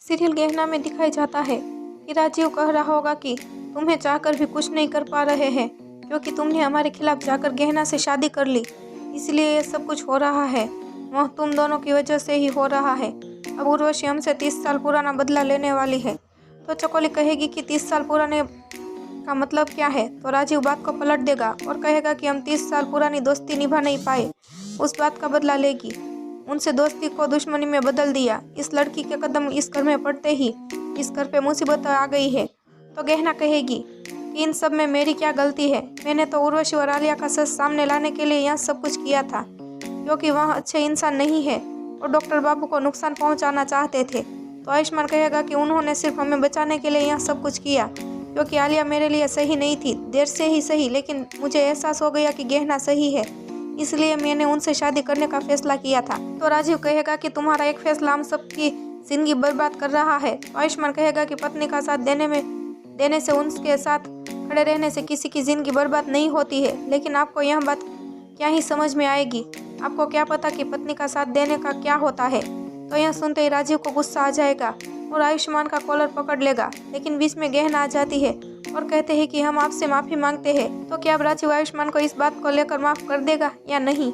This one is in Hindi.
सीरियल गहना में दिखाई जाता है कि राजीव कह रहा होगा कि तुम्हें चाहकर भी कुछ नहीं कर पा रहे हैं क्योंकि तुमने हमारे खिलाफ जाकर गहना से शादी कर ली, इसलिए ये सब कुछ हो रहा है। वह तुम दोनों की वजह से ही हो रहा है। अब उर्वशी हमसे 30 साल पुराना बदला लेने वाली है। तो चकोली कहेगी कि 30 साल पुराने का मतलब क्या है। तो राजीव बात को पलट देगा और कहेगा कि हम 30 साल पुरानी दोस्ती निभा नहीं पाए, उस बात का बदला लेगी। उनसे दोस्ती को दुश्मनी में बदल दिया। इस लड़की के कदम इस घर में पड़ते ही इस घर पे मुसीबत आ गई है। तो गहना कहेगी कि इन सब में मेरी क्या गलती है। मैंने तो उर्वशी और आलिया का सच सामने लाने के लिए यह सब कुछ किया था, क्योंकि वह अच्छे इंसान नहीं है और डॉक्टर बाबू को नुकसान पहुंचाना चाहते थे। तो आयुष्मान कहेगा कि उन्होंने सिर्फ हमें बचाने के लिए यह सब कुछ किया, क्योंकि आलिया मेरे लिए सही नहीं थी। देर से ही सही, लेकिन मुझे एहसास हो गया कि गहना सही है, इसलिए मैंने उनसे शादी करने का फैसला किया था। तो राजीव कहेगा कि तुम्हारा एक फैसला हम सबकी जिंदगी बर्बाद कर रहा है। तो आयुष्मान कहेगा कि पत्नी का साथ देने से, उनके साथ खड़े रहने से किसी की जिंदगी बर्बाद नहीं होती है, लेकिन आपको यह बात क्या ही समझ में आएगी। आपको क्या पता कि पत्नी का साथ देने का क्या होता है। तो यह सुनते ही राजीव को गुस्सा आ जाएगा और आयुष्मान का कॉलर पकड़ लेगा, लेकिन बीच में गहना आ जाती है और कहते हैं कि हम आपसे माफ़ी मांगते हैं। तो क्या अब राजीव आयुष्मान को इस बात को लेकर माफ़ कर देगा या नहीं।